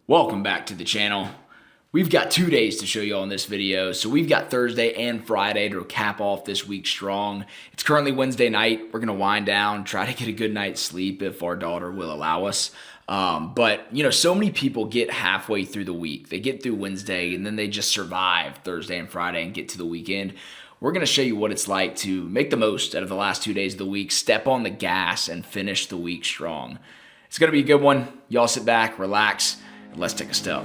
Welcome back to the channel. We've got 2 days to show you all in this video. So we've got Thursday and Friday to cap off this week strong. It's currently Wednesday night. We're gonna wind down, try to get a good night's sleep if our daughter will allow us. But you know, so many people get halfway through the week. They get through Wednesday and then they just survive Thursday and Friday and get to the weekend. We're gonna show you what it's like to make the most out of the last 2 days of the week, step on the gas and finish the week strong. It's gonna be a good one. Y'all sit back, relax, and let's take a step.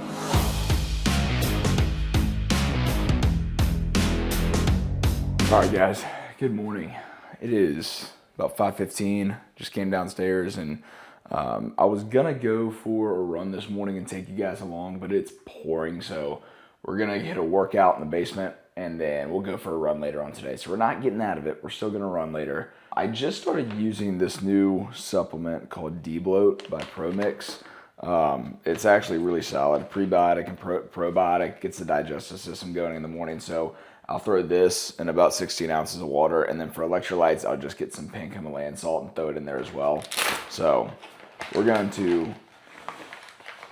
All right, guys, good morning. It is about 5:15, just came downstairs and I was gonna go for a run this morning and take you guys along, but it's pouring, so we're gonna get a workout in the basement and then we'll go for a run later on today. So we're not getting out of it, we're still gonna run later. I just started using this new supplement called D-Bloat by ProMix. It's actually really solid, prebiotic and probiotic, gets the digestive system going in the morning. So I'll throw this in about 16 ounces of water, and then for electrolytes, I'll just get some pink Himalayan salt and throw it in there as well. So we're going to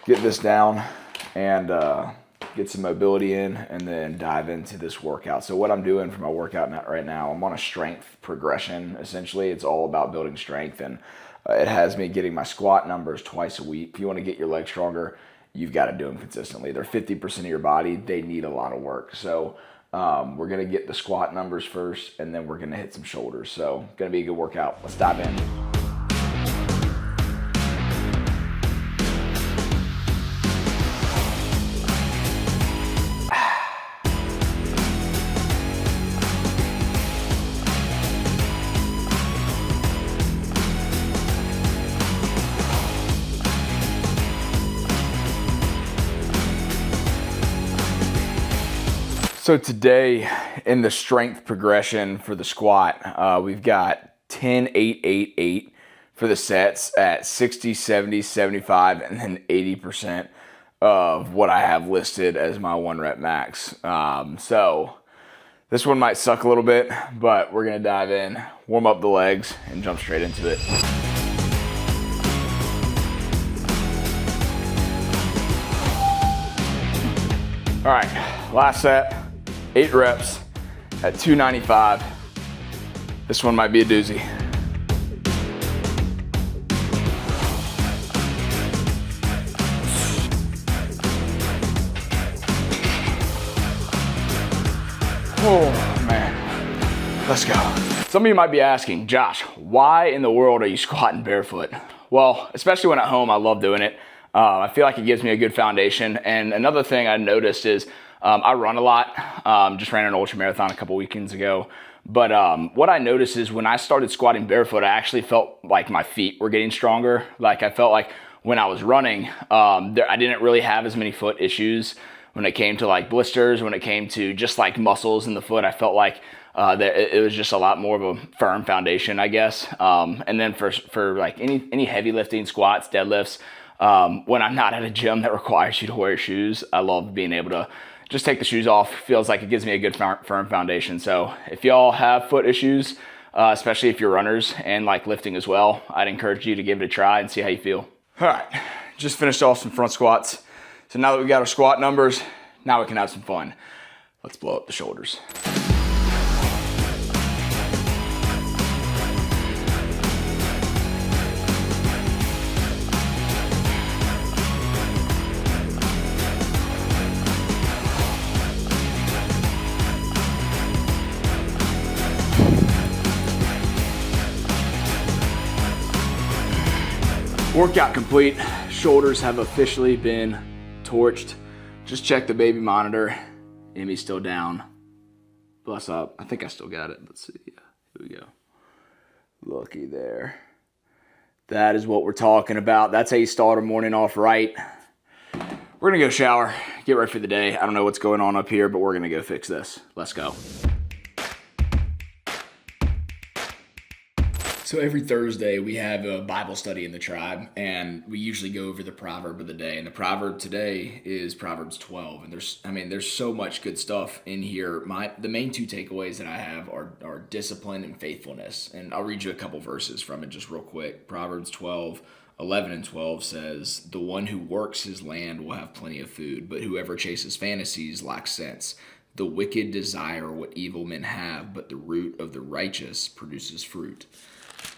get this down and get some mobility in and then dive into this workout. So what I'm doing for my workout right now, I'm on a strength progression. Essentially, it's all about building strength, and it has me getting my squat numbers twice a week. If you want to get your legs stronger, you've got to do them consistently. They're 50% of your body. They need a lot of work. So we're going to get the squat numbers first, and then we're going to hit some shoulders. So going to be a good workout. Let's dive in. So today in the strength progression for the squat, we've got 10, 8, 8, 8 for the sets at 60, 70, 75, and then 80% of what I have listed as my 1 rep max. So this one might suck a little bit, but we're gonna dive in, warm up the legs, and jump straight into it. All right, last set. 8 reps at 295. This one might be a doozy. Oh man, let's go. Some of you might be asking, Josh, why in the world are you squatting barefoot? Well, especially when at home, I love doing it. I feel like it gives me a good foundation. And another thing I noticed is I run a lot, just ran an ultra marathon a couple weekends ago. But what I noticed is when I started squatting barefoot, I actually felt like my feet were getting stronger. Like I felt like when I was running, I didn't really have as many foot issues when it came to like blisters, when it came to just like muscles in the foot. I felt like that it was just a lot more of a firm foundation, I guess. And then for like any heavy lifting, squats, deadlifts, when I'm not at a gym that requires you to wear shoes, I love being able to just take the shoes off. Feels like it gives me a good firm foundation. So if y'all have foot issues, especially if you're runners and like lifting as well, I'd encourage you to give it a try and see how you feel. All right, just finished off some front squats. So now that we got our squat numbers, now we can have some fun. Let's blow up the shoulders. Workout complete. Shoulders have officially been torched. Just check the baby monitor. Emmy's still down. Bless up. I think I still got it. Let's see. Yeah, here we go. Looky there. That is what we're talking about. That's how you start a morning off right. We're gonna go shower, get ready for the day. I don't know what's going on up here, but we're gonna go fix this. Let's go. So every Thursday we have a Bible study in the tribe, and we usually go over the proverb of the day. And the proverb today is Proverbs 12. And there's so much good stuff in here. The main 2 takeaways that I have are discipline and faithfulness. And I'll read you a couple verses from it just real quick. Proverbs 12, 11 and 12 says, "The one who works his land will have plenty of food, but whoever chases fantasies lacks sense. The wicked desire what evil men have, but the root of the righteous produces fruit."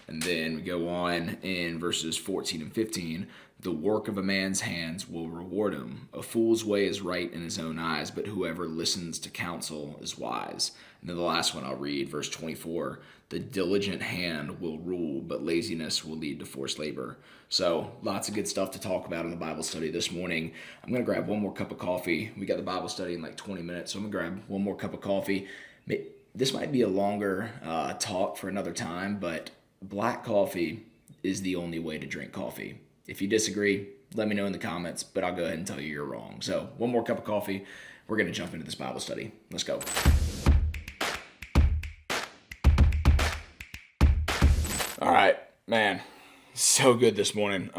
And then we go on in verses 14 and 15. "The work of a man's hands will reward him. A fool's way is right in his own eyes, but whoever listens to counsel is wise." And then the last one I'll read, verse 24. "The diligent hand will rule, but laziness will lead to forced labor." So lots of good stuff to talk about in the Bible study this morning. I'm going to grab one more cup of coffee. We got the Bible study in like 20 minutes, so I'm going to grab one more cup of coffee. This might be a longer talk for another time, but black coffee is the only way to drink coffee. If you disagree, let me know in the comments, but I'll go ahead and tell you you're wrong. So one more cup of coffee. We're going to jump into this Bible study. Let's go. All right, man, so good this morning.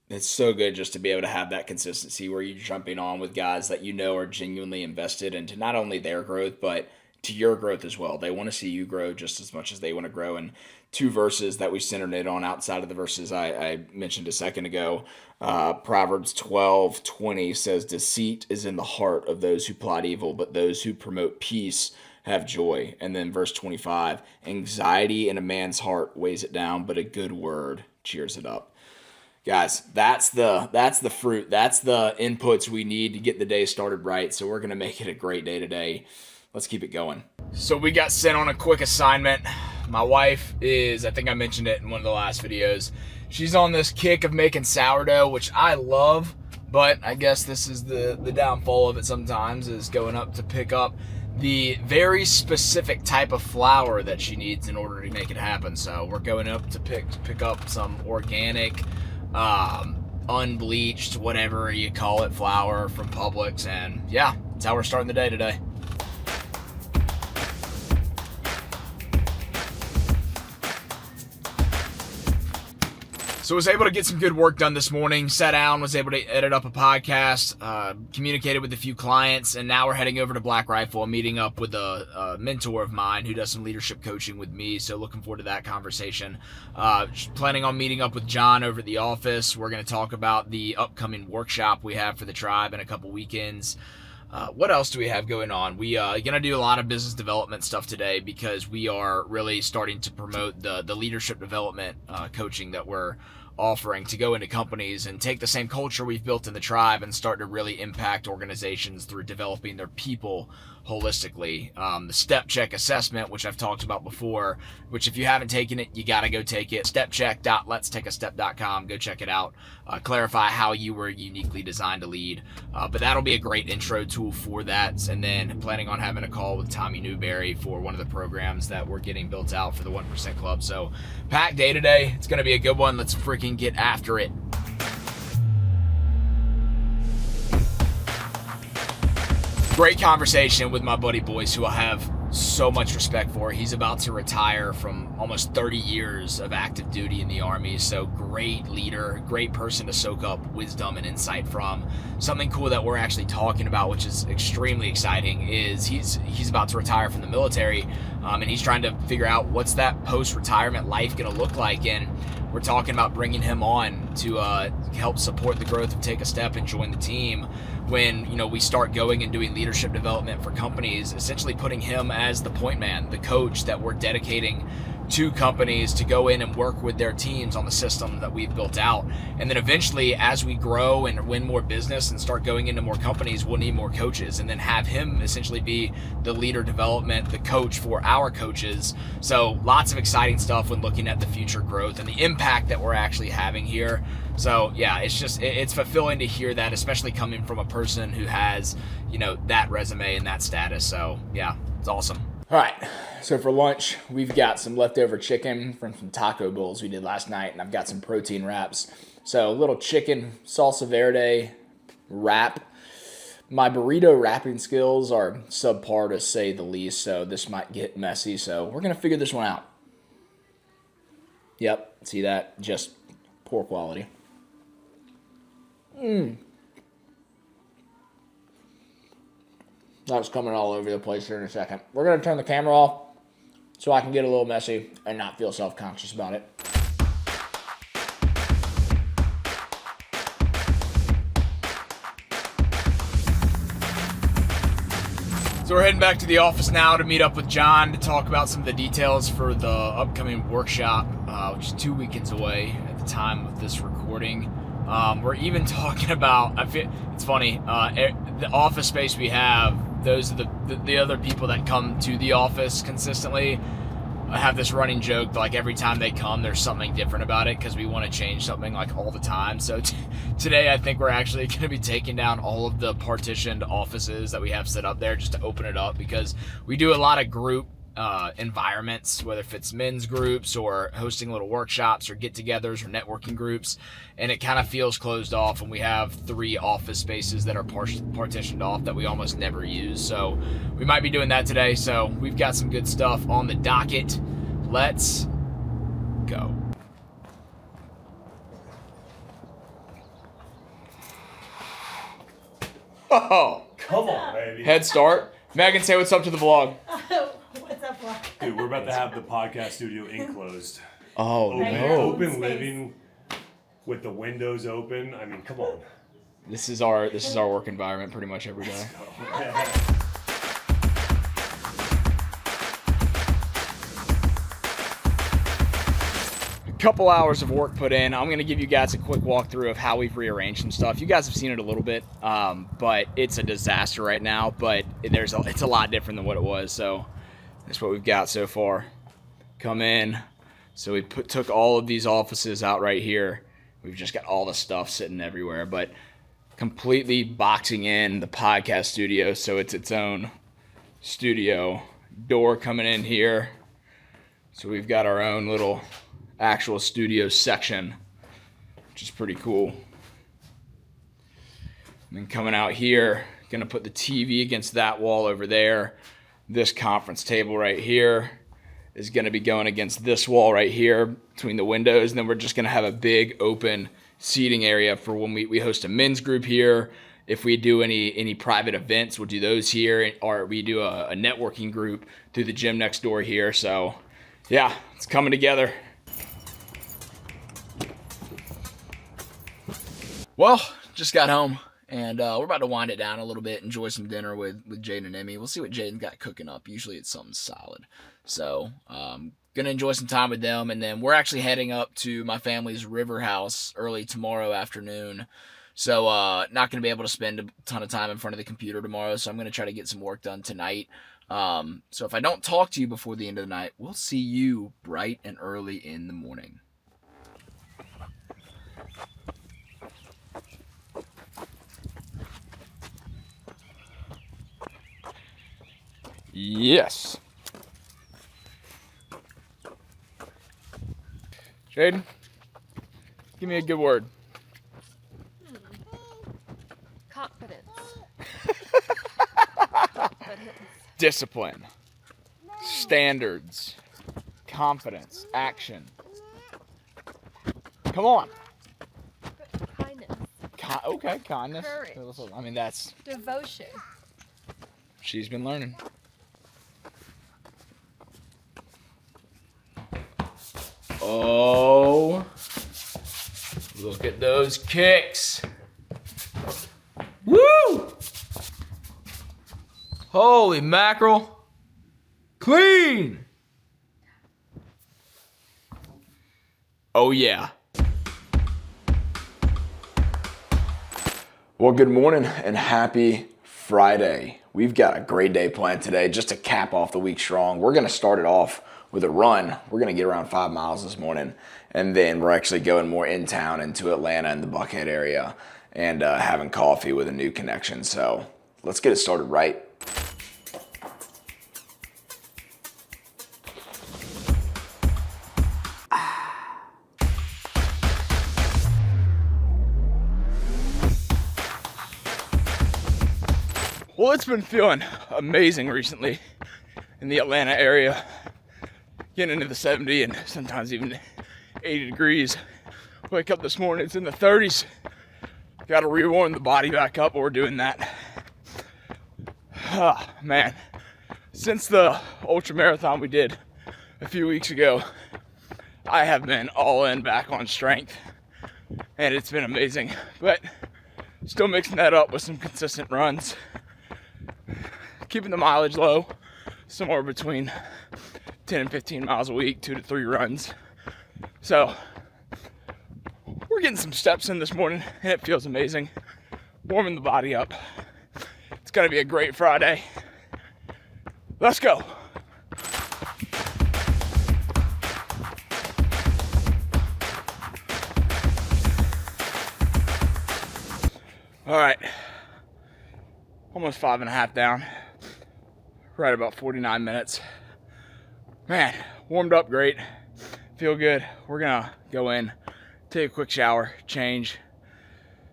It's so good just to be able to have that consistency where you're jumping on with guys that you know are genuinely invested into not only their growth, but to your growth as well. They want to see you grow just as much as they want to grow. And two verses that we centered it on outside of the verses I mentioned a second ago, Proverbs 12:20 says, "Deceit is in the heart of those who plot evil, but those who promote peace have joy." And then verse 25, "Anxiety in a man's heart weighs it down, but a good word cheers it up." Guys, that's the fruit. That's the inputs we need to get the day started right. So we're going to make it a great day today. Let's keep it going. So we got sent on a quick assignment. My wife is, I think I mentioned it in one of the last videos, she's on this kick of making sourdough, which I love, but I guess this is the downfall of it sometimes, is going up to pick up the very specific type of flour that she needs in order to make it happen. So we're going up to pick up some organic, unbleached, whatever you call it, flour from Publix. And yeah, that's how we're starting the day today. So I was able to get some good work done this morning, sat down, was able to edit up a podcast, communicated with a few clients, and now we're heading over to Black Rifle. I'm meeting up with a mentor of mine who does some leadership coaching with me, so looking forward to that conversation. Planning on meeting up with John over at the office. We're going to talk about the upcoming workshop we have for the tribe in a couple weekends. What else do we have going on? We are going to do a lot of business development stuff today because we are really starting to promote the leadership development coaching that we're offering to go into companies and take the same culture we've built in the tribe and start to really impact organizations through developing their people holistically. The step check assessment, which I've talked about before, which if you haven't taken it, you got to go take it. Stepcheck.letstakeastep.com. Go check it out. Clarify how you were uniquely designed to lead. But that'll be a great intro tool for that. And then planning on having a call with Tommy Newberry for one of the programs that we're getting built out for the 1% Club. So packed day today. It's going to be a good one. Let's freaking get after it. Great conversation with my buddy Boyce, who I have so much respect for. He's about to retire from almost 30 years of active duty in the Army. So great leader, great person to soak up wisdom and insight from. Something cool that we're actually talking about, which is extremely exciting, is he's about to retire from the military, and he's trying to figure out what's that post-retirement life going to look like. And we're talking about bringing him on to help support the growth of Take a Step and join the team when we start going and doing leadership development for companies, essentially putting him as the point man, the coach that we're dedicating to companies to go in and work with their teams on the system that we've built out. And then eventually, as we grow and win more business and start going into more companies, we'll need more coaches, and then have him essentially be the leader development, the coach for our coaches. So lots of exciting stuff when looking at the future growth and the impact that we're actually having here. So yeah, it's fulfilling to hear that, especially coming from a person who has, that resume and that status. So yeah, it's awesome. All right, so for lunch, we've got some leftover chicken from some taco bowls we did last night, and I've got some protein wraps. So a little chicken salsa verde wrap. My burrito wrapping skills are subpar to say the least, so this might get messy. So we're going to figure this one out. Yep, see that? Just poor quality. That's coming all over the place here in a second. We're going to turn the camera off so I can get a little messy and not feel self-conscious about it. So we're heading back to the office now to meet up with John to talk about some of the details for the upcoming workshop, which is 2 weekends away at the time of this recording. We're even talking about, it's funny, the office space we have, those are the other people that come to the office consistently. I have this running joke, like every time they come, there's something different about it because we want to change something like all the time. So today I think we're actually going to be taking down all of the partitioned offices that we have set up there just to open it up, because we do a lot of group environments, whether if it's men's groups or hosting little workshops or get-togethers or networking groups, and it kind of feels closed off when we have 3 office spaces that are partitioned off that we almost never use. So we might be doing that today. So we've got some good stuff on the docket. Let's go. Oh, come on, baby. Head start. Megan, say what's up to the vlog. What's up, vlog? Dude, we're about to have the podcast studio enclosed. Oh, Open, no. open Space. living with the windows open. I mean, come on. This is our work environment pretty much every day. Couple hours of work put in. I'm going to give you guys a quick walkthrough of how we've rearranged some stuff. You guys have seen it a little bit, but it's a disaster right now, but it's a lot different than what it was. So that's what we've got so far. Come in. So we took all of these offices out right here. We've just got all the stuff sitting everywhere, but completely boxing in the podcast studio. So it's its own studio. Door coming in here. So we've got our own little actual studio section, which is pretty cool. And then coming out here, gonna put the TV against that wall over there. This conference table right here is gonna be going against this wall right here between the windows. And then we're just gonna have a big open seating area for when we host a men's group here. If we do any private events, we'll do those here, or we do a networking group through the gym next door here. So yeah, it's coming together. Well, just got home, and we're about to wind it down a little bit, enjoy some dinner with Jaden and Emmy. We'll see what Jaden's got cooking up. Usually it's something solid. So, gonna enjoy some time with them, and then we're actually heading up to my family's river house early tomorrow afternoon. So, not gonna be able to spend a ton of time in front of the computer tomorrow, so I'm gonna try to get some work done tonight. So if I don't talk to you before the end of the night, we'll see you bright and early in the morning. Yes. Jaden, give me a good word. Confidence. Discipline. Standards. Confidence. Action. Come on. Kindness. Okay, kindness. Courage. I mean, that's... Devotion. She's been learning. Oh, look at those kicks. Woo! Holy mackerel. Clean. Oh, yeah. Well, good morning and happy Friday. We've got a great day planned today just to cap off the week strong. We're going to start it off with a run. We're going to get around 5 miles this morning, and then we're actually going more in town into Atlanta in the Buckhead area and having coffee with a new connection. So let's get it started right. Well, it's been feeling amazing recently in the Atlanta area. Getting into the 70 and sometimes even 80 degrees. Wake up this morning, it's in the 30s. Got to rewarm the body back up, but we're doing that. Oh, man. Since the ultra marathon we did a few weeks ago, I have been all in back on strength, and it's been amazing. But still mixing that up with some consistent runs. keeping the mileage low, somewhere between 10 and 15 miles a week, 2 to 3 runs. So we're getting some steps in this morning, and it feels amazing. Warming the body up. It's gonna be a great Friday. Let's go. All right, almost 5.5 down, right about 49 minutes. Man, warmed up great, feel good. We're gonna go in, take a quick shower, change,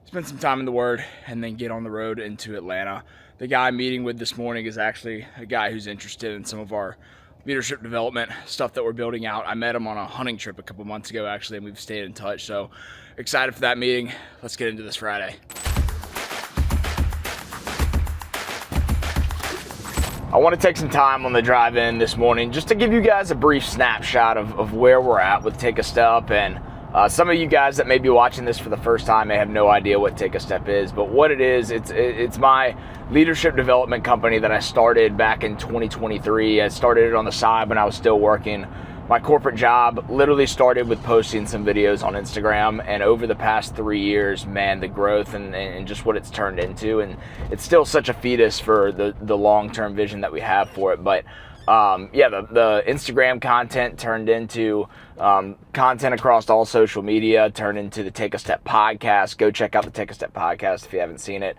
spend some time in the Word, and then get on the road into Atlanta. The guy I'm meeting with this morning is actually a guy who's interested in some of our leadership development stuff that we're building out. I met him on a hunting trip a couple months ago, actually, and we've stayed in touch. So excited for that meeting. Let's get into this Friday. I want to take some time on the drive in this morning just to give you guys a brief snapshot of where we're at with Take a Step. And some of you guys that may be watching this for the first time may have no idea what Take a Step is, but what it is, it's my leadership development company that I started back in 2023. I started it on the side when I was still working my corporate job. Literally started with posting some videos on Instagram, and over the past 3 years, man, the growth and just what it's turned into, and it's still such a fetus for the long-term vision that we have for it. But yeah, the Instagram content turned into content across all social media, turned into the Take a Step podcast. Go check out the Take a Step podcast if you haven't seen it.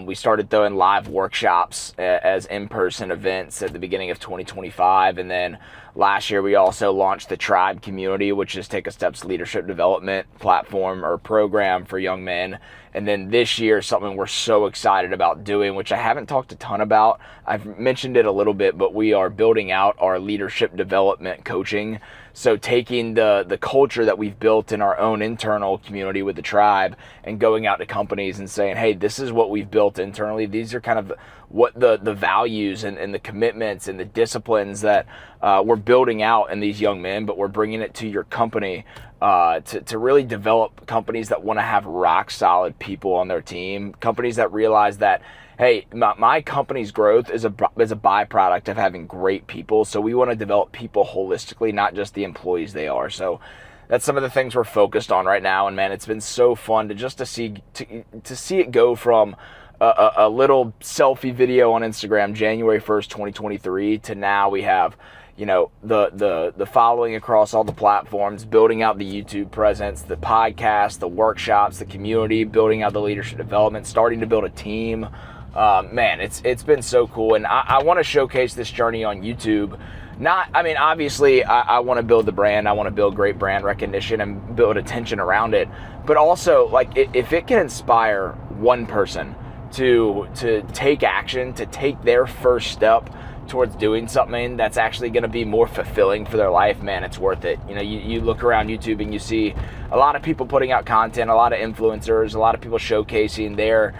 We started throwing live workshops as in-person events at the beginning of 2025. And then last year, we also launched the Tribe Community, which is Take a Step's leadership development platform or program for young men. And then this year, something we're so excited about doing, which I haven't talked a ton about. I've mentioned it a little bit, but we are building out our leadership development coaching. So taking the culture that we've built in our own internal community with the Tribe and going out to companies and saying, hey, this is what we've built internally. These are kind of what the values and the commitments and the disciplines that we're building out in these young men, but we're bringing it to your company to really develop companies that want to have rock solid people on their team, companies that realize that, hey, my company's growth is a byproduct of having great people. So we want to develop people holistically, not just the employees they are. So that's some of the things we're focused on right now. And man, it's been so fun to see it go from a little selfie video on Instagram, January 1st, 2023, to now we have, you know, the following across all the platforms, building out the YouTube presence, the podcast, the workshops, the community, building out the leadership development, starting to build a team. Man, it's been so cool. And I want to showcase this journey on YouTube. Obviously I want to build the brand. I want to build great brand recognition and build attention around it. But also, like, if it can inspire one person to take action, to take their first step towards doing something that's actually going to be more fulfilling for their life, man, it's worth it. You know, you look around YouTube and you see a lot of people putting out content, a lot of influencers, a lot of people showcasing their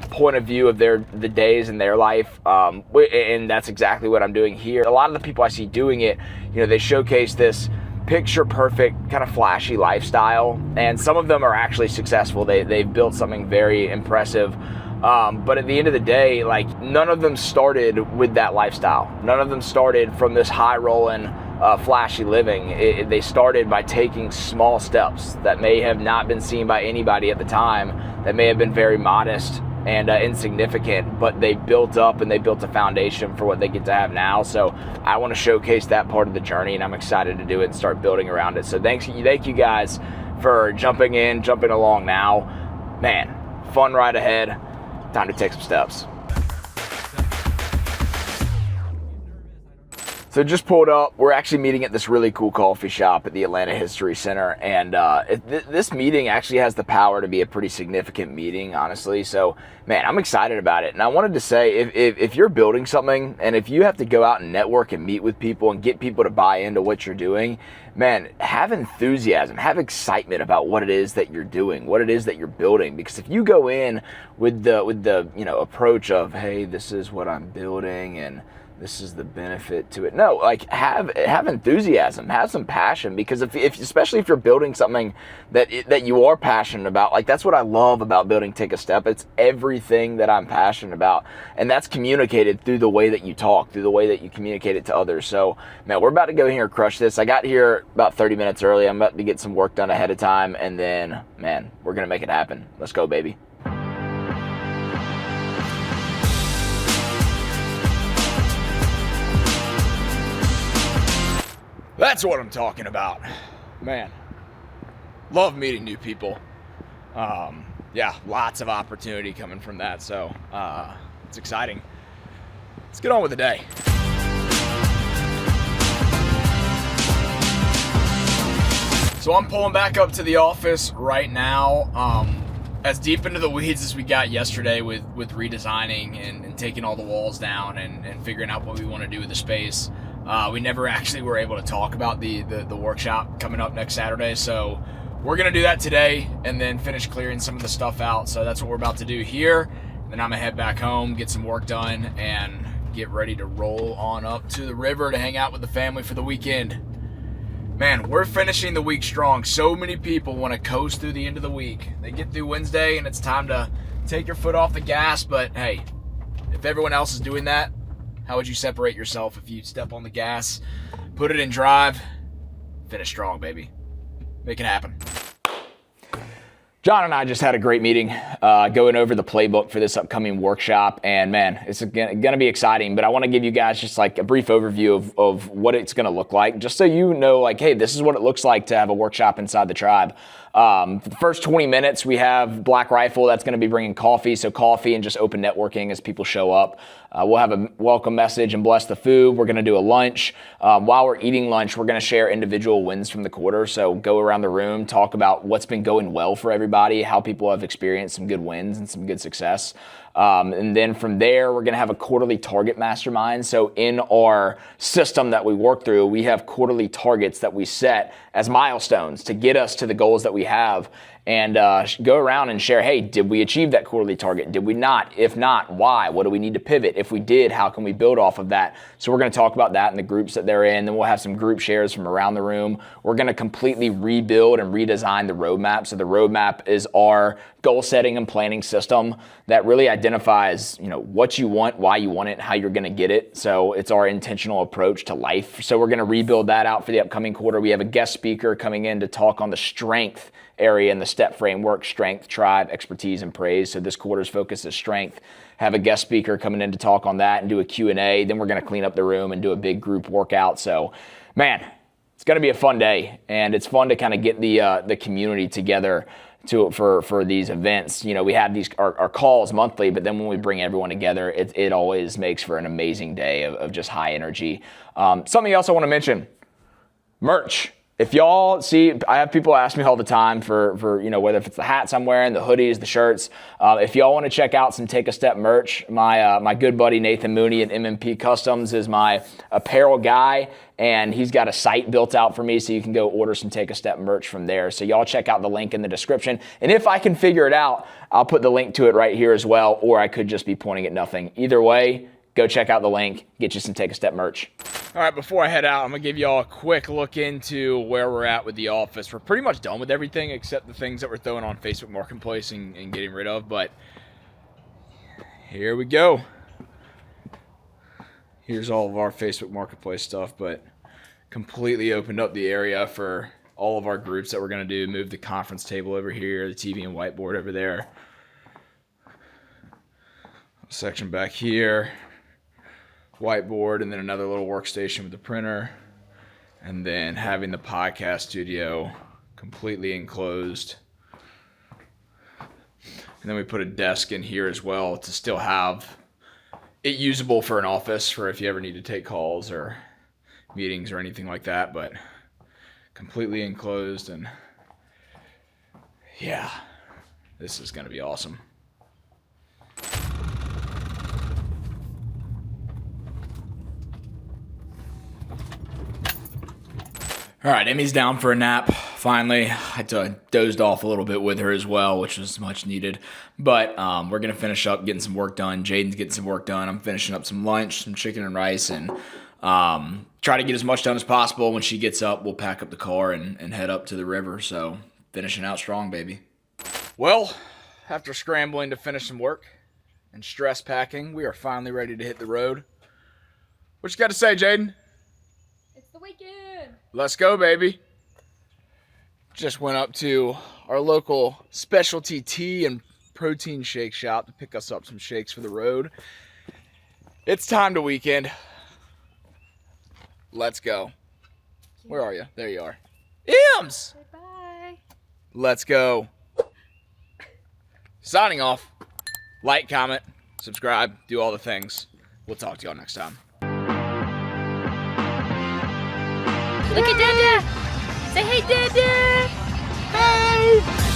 point of view of the days in their life, and that's exactly what I'm doing here. A lot of the people I see doing it, you know, they showcase this picture perfect kind of flashy lifestyle, and some of them are actually successful. They've built something very impressive. But at the end of the day, like, none of them started with that lifestyle. None of them started from this high rolling, flashy living. They started by taking small steps that may have not been seen by anybody at the time, that may have been very modest and insignificant, but they built up and they built a foundation for what they get to have now. So I want to showcase that part of the journey, and I'm excited to do it and start building around it. So thank you guys for jumping along now. Man, fun ride ahead. Time to take some steps. So just pulled up. We're actually meeting at this really cool coffee shop at the Atlanta History Center. And this meeting actually has the power to be a pretty significant meeting, honestly. So, man, I'm excited about it. And I wanted to say, if you're building something and if you have to go out and network and meet with people and get people to buy into what you're doing, man, have enthusiasm, have excitement about what it is that you're doing, what it is that you're building. Because if you go in with the approach of, hey, this is what I'm building, and this is the benefit to it. No, like have enthusiasm, have some passion, because if especially if you're building something that you are passionate about, like that's what I love about building Take a Step. It's everything that I'm passionate about, and that's communicated through the way that you talk, through the way that you communicate it to others. So man, we're about to go here and crush this. I got here about 30 minutes early. I'm about to get some work done ahead of time, and then man, we're gonna make it happen. Let's go, baby. That's what I'm talking about. Man, love meeting new people. Yeah, lots of opportunity coming from that, so it's exciting. Let's get on with the day. So I'm pulling back up to the office right now. As deep into the weeds as we got yesterday with redesigning and taking all the walls down and figuring out what we want to do with the space. We never actually were able to talk about the workshop coming up next Saturday, so we're gonna do that today and then finish clearing some of the stuff out. So that's what we're about to do here. Then I'm gonna head back home, get some work done, and get ready to roll on up to the river to hang out with the family for the weekend. Man, we're finishing the week strong. So many people want to coast through the end of the week. They get through Wednesday and it's time to take your foot off the gas, but hey, if everyone else is doing that, how would you separate yourself if you step on the gas, put it in drive, finish strong, baby. Make it happen. John and I just had a great meeting going over the playbook for this upcoming workshop, and man, it's going to be exciting, but I want to give you guys just like a brief overview of what it's going to look like, just so you know, like, hey, this is what it looks like to have a workshop inside the tribe. For the first 20 minutes, we have Black Rifle that's going to be bringing coffee, so coffee and just open networking as people show up. We'll have a welcome message and bless the food. We're going to do a lunch. While we're eating lunch, we're going to share individual wins from the quarter, so go around the room, talk about what's been going well for everybody, how people have experienced some good wins and some good success. And then from there, we're going to have a quarterly target mastermind. So in our system that we work through, we have quarterly targets that we set as milestones to get us to the goals that we have, and go around and share, hey, did we achieve that quarterly target? Did we not? If not, why? What do we need to pivot? If we did, how can we build off of that? So we're going to talk about that in the groups that they're in. Then we'll have some group shares from around the room. We're going to completely rebuild and redesign the roadmap. So the roadmap is our goal setting and planning system that really identifies, you know, what you want, why you want it, how you're going to get it. So it's our intentional approach to life. So we're going to rebuild that out for the upcoming quarter. We have a guest speaker coming in to talk on the strength area in the STEP framework: strength, tribe, expertise, and praise. So this quarter's focus is strength. Have a guest speaker coming in to talk on that and do a Q&A. Then we're going to clean up the room and do a big group workout. So man, it's going to be a fun day, and it's fun to kind of get the community together for these events. You know, we have these our calls monthly, but then when we bring everyone together, it always makes for an amazing day of just high energy. Something else I want to mention: merch. If y'all see, I have people ask me all the time for you know, whether if it's the hats I'm wearing, the hoodies, the shirts. If y'all want to check out some Take a Step merch, my good buddy Nathan Mooney at MMP Customs is my apparel guy, and he's got a site built out for me, so you can go order some Take a Step merch from there. So y'all check out the link in the description, and if I can figure it out, I'll put the link to it right here as well, or I could just be pointing at nothing. Either way, go check out the link, get you some Take a Step merch. All right, before I head out, I'm gonna give y'all a quick look into where we're at with the office. We're pretty much done with everything except the things that we're throwing on Facebook Marketplace and getting rid of, but here we go. Here's all of our Facebook Marketplace stuff, but completely opened up the area for all of our groups that we're gonna do. Move the conference table over here, the TV and whiteboard over there. Section back here. Whiteboard, and then another little workstation with the printer, and then having the podcast studio completely enclosed. And then we put a desk in here as well to still have it usable for an office for if you ever need to take calls or meetings or anything like that, but completely enclosed. And yeah, this is going to be awesome. All right, Emmy's down for a nap. finally. I dozed off a little bit with her as well, which was much needed. But we're going to finish up getting some work done. Jaden's getting some work done. I'm finishing up some lunch, some chicken and rice, and try to get as much done as possible. When she gets up, we'll pack up the car and head up to the river. So finishing out strong, baby. Well, after scrambling to finish some work and stress packing, we are finally ready to hit the road. What you got to say, Jaden? It's the weekend. Let's go, baby. Just went up to our local specialty tea and protein shake shop to pick us up some shakes for the road. It's time to weekend. Let's go. Where are you? There you are. Ems! Say bye. Let's go. Signing off. Like, comment, subscribe, do all the things. We'll talk to y'all next time. Look at Dada. Say hey, Dada. Hey!